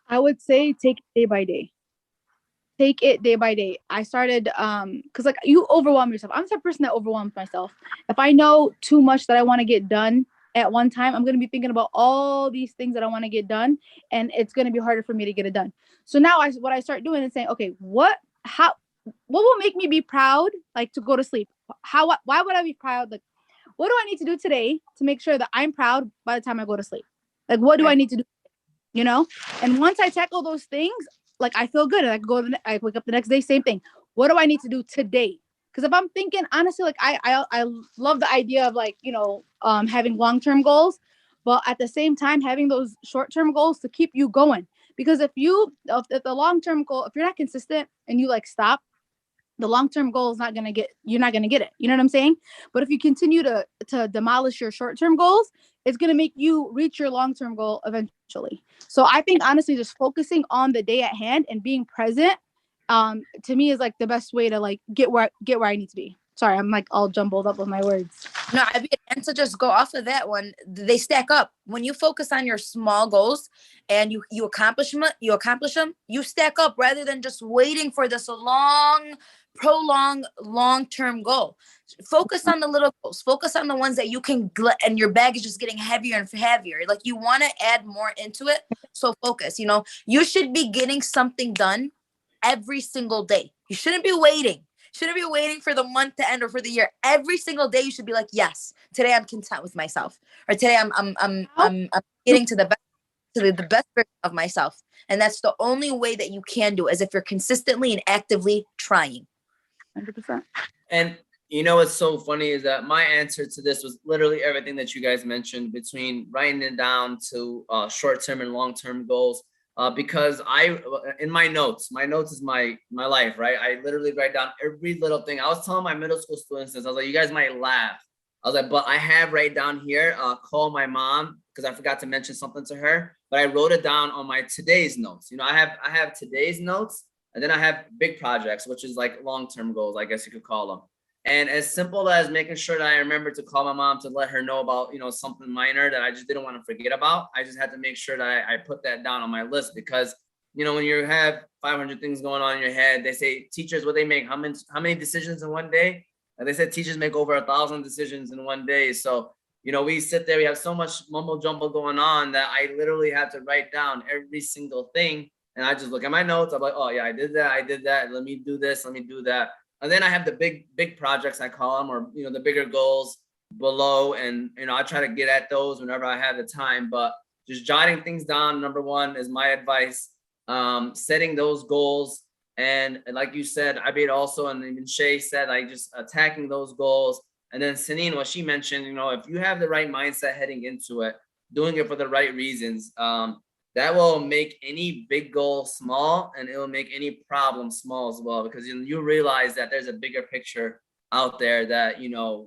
I would say take it day by day. Take it day by day. I started because like you overwhelm yourself. I'm the type of person that overwhelms myself. If I know too much that I want to get done at one time, I'm going to be thinking about all these things that I want to get done, and it's going to be harder for me to get it done. So now what I start doing is saying, okay, what will make me be proud, like to go to sleep? Why would I be proud? Like, what do I need to do today to make sure that I'm proud by the time I go to sleep? Like, what do I need to do? You know? And once I tackle those things, like I feel good, and I wake up the next day, same thing. What do I need to do today? Because if I'm thinking honestly, like I love the idea of like, you know, having long-term goals, but at the same time having those short-term goals to keep you going. Because if the long-term goal, if you're not consistent and you like stop, the long-term goal is you're not gonna get it. You know what I'm saying? But if you continue to demolish your short-term goals, it's gonna make you reach your long-term goal eventually. So I think honestly, just focusing on the day at hand and being present, to me is like the best way to like get where I need to be. Sorry, I'm like all jumbled up with my words. No, I mean, and to just go off of that one, they stack up. When you focus on your small goals and you accomplish them, you stack up rather than just waiting for this prolonged long-term goal. Focus on the little goals. Focus on the ones that you can, and your bag is just getting heavier and heavier. Like you want to add more into it. So focus, you should be getting something done every single day. You shouldn't be waiting. Shouldn't be waiting for the month to end or for the year. Every single day you should be like, yes, today I'm content with myself. Or today I'm getting to the best version of myself. And that's the only way that you can do it, is if you're consistently and actively trying. 100%. And you know what's so funny is that my answer to this was literally everything that you guys mentioned, between writing it down to short-term and long-term goals. Because in my notes is my life, right? I literally write down every little thing. I was telling my middle school students this. I was like, you guys might laugh. I was like, but I have right down here, call my mom, because I forgot to mention something to her, but I wrote it down on my today's notes. I have today's notes, and then I have big projects, which is like long-term goals, I guess you could call them. And as simple as making sure that I remember to call my mom to let her know about, something minor that I just didn't want to forget about. I just had to make sure that I put that down on my list, because, when you have 500 things going on in your head, they say teachers, what they make, how many decisions in one day? And they said teachers make over 1,000 decisions in one day. So, we sit there, we have so much mumble jumble going on that I literally have to write down every single thing. And I just look at my notes. I'm like, oh yeah, I did that. Let me do this. Let me do that. And then I have the big projects, I call them, or, the bigger goals below. And, I try to get at those whenever I have the time, but just jotting things down, number one, is my advice. Setting those goals. And like you said, Abid also, and even Shay said, like just attacking those goals. And then Synene, what she mentioned, if you have the right mindset heading into it, doing it for the right reasons, that will make any big goal small, and it will make any problem small as well, because you realize that there's a bigger picture out there, that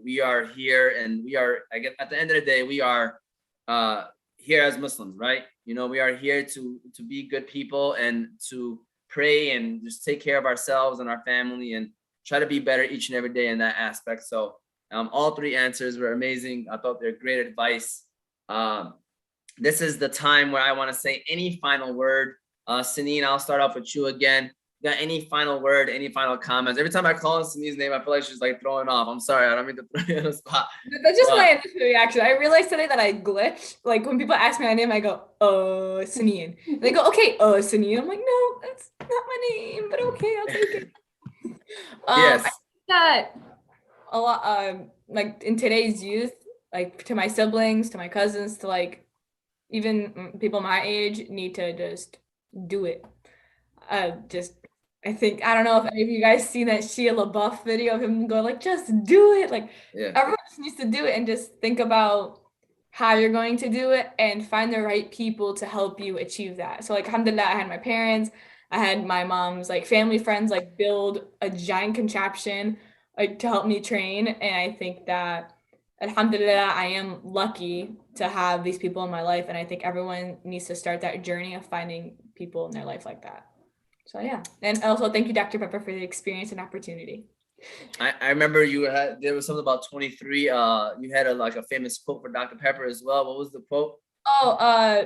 we are here, and we are, I guess, at the end of the day, we are here as Muslims, right? We are here to be good people and to pray and just take care of ourselves and our family and try to be better each and every day in that aspect. So all three answers were amazing. I thought they're great advice. This is the time where I want to say any final word. Synene, I'll start off with you again. got any final word, any final comments? Every time I call on Sunine's name, I feel like she's like throwing off. I'm sorry, I don't mean to throw you on the spot. That's just my initial reaction. I realized today that I glitch. Like when people ask me my name, I go, Synene. And they go, okay, Synene. I'm like, no, that's not my name, but okay, I'll take it. Yes. I think that a lot, like in today's youth, like to my siblings, to my cousins, to like even people my age, need to just do it. I think, I don't know if any of you guys seen that Shia LaBeouf video of him going like, just do it. Like everyone just needs to do it and just think about how you're going to do it and find the right people to help you achieve that. So like, alhamdulillah, I had my parents, I had my mom's like family friends, like build a giant contraption like to help me train. And I think that alhamdulillah, I am lucky to have these people in my life. And I think everyone needs to start that journey of finding people in their life like that. So yeah, and also thank you, Dr. Pepper, for the experience and opportunity. I remember there was something about 23. You had a famous quote for Dr. Pepper as well. What was the quote?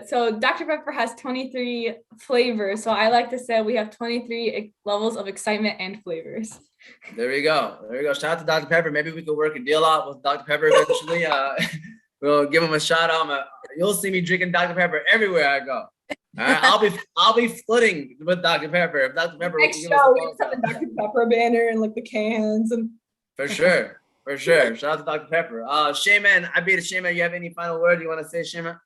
So Dr. Pepper has 23 flavors. So I like to say we have 23 levels of excitement and flavors. There we go. Shout out to Dr. Pepper. Maybe we could work a deal out with Dr. Pepper eventually. We'll give him a shout out. You'll see me drinking Dr. Pepper everywhere I go. All right, I'll be flirting with Dr. Pepper. If Dr. Pepper next show, we just have the Dr. Pepper banner and like the cans and. For sure. Shout out to Dr. Pepper. Shayman, Shayman, you have any final word you want to say, Shayman?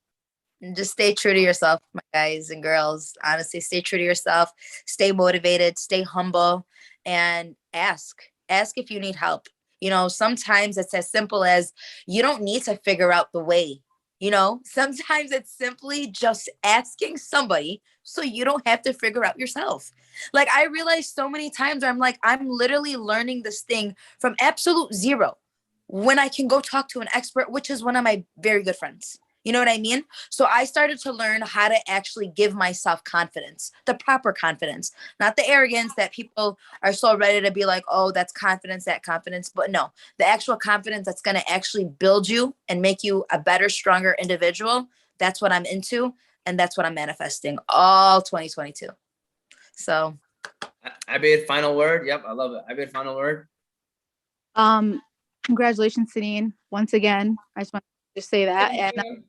Just stay true to yourself, my guys and girls. Honestly, stay true to yourself. Stay motivated. Stay humble, and ask if you need help. You know, sometimes it's as simple as you don't need to figure out the way. You know, sometimes it's simply just asking somebody so you don't have to figure out yourself. Like I realized so many times where I'm like, I'm literally learning this thing from absolute zero when I can go talk to an expert, which is one of my very good friends. You know what I mean? So I started to learn how to actually give myself confidence, the proper confidence, not the arrogance that people are so ready to be like, oh, that's confidence, that confidence. But no, the actual confidence that's going to actually build you and make you a better, stronger individual. That's what I'm into. And that's what I'm manifesting all 2022. So. I made final word. Yep. I love it. I made final word. Congratulations, Synene. Once again, I just want to say that. And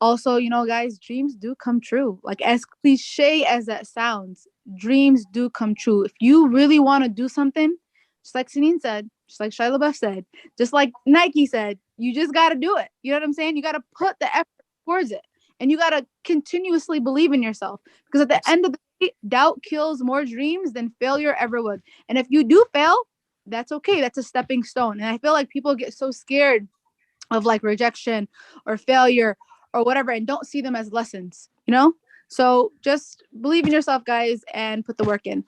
also, you know, guys, dreams do come true. Like as cliche as that sounds, dreams do come true. If you really want to do something, just like Synene said, just like Shia LaBeouf said, just like Nike said, you just got to do it. You know what I'm saying? You got to put the effort towards it. And you got to continuously believe in yourself. Because at the end of the day, doubt kills more dreams than failure ever would. And if you do fail, that's okay. That's a stepping stone. And I feel like people get so scared of like rejection or failure or whatever and don't see them as lessons, you know? So just believe in yourself, guys, and put the work in.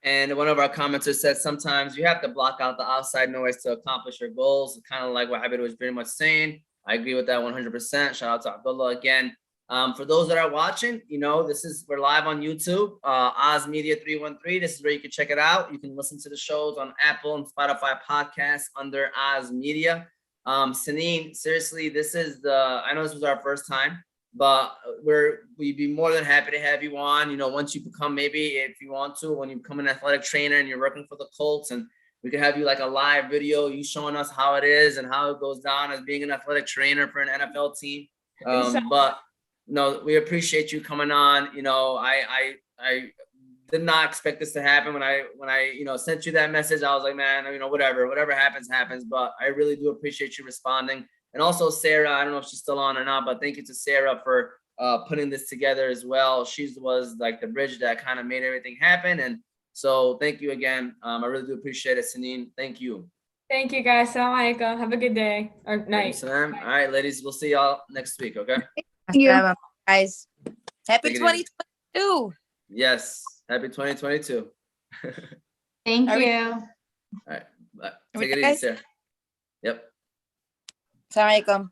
And one of our commenters said sometimes you have to block out the outside noise to accomplish your goals. Kind of like what Abid was very much saying. I agree with that 100%. Shout out to Abdullah again. For those that are watching, you know, we're live on YouTube, Oz Media 313. This is where you can check it out. You can listen to the shows on Apple and Spotify podcasts under Oz Media. Synene, seriously, I know this was our first time, but we'd be more than happy to have you on. You know, once you become, maybe if you want to, when you become an athletic trainer and you're working for the Colts, and we could have you like a live video, you showing us how it is and how it goes down as being an athletic trainer for an NFL team. But no, we appreciate you coming on. You know, I did not expect this to happen when I you know, sent you that message. I was like, man, you know, whatever happens. But I really do appreciate you responding. And also Sarah, I don't know if she's still on or not, but thank you to Sarah for putting this together as well. She was like the bridge that kind of made everything happen. And so thank you again. I really do appreciate it, Synene. Thank you. Thank you, guys. Assalamu alaikum. Have a good day or night. All right, ladies, we'll see y'all next week, okay? Thank you. Guys, happy 2022. Yes, happy 2022. Thank you. All right, bye. Take it easy, Sarah. Yep. Assalamu alaikum.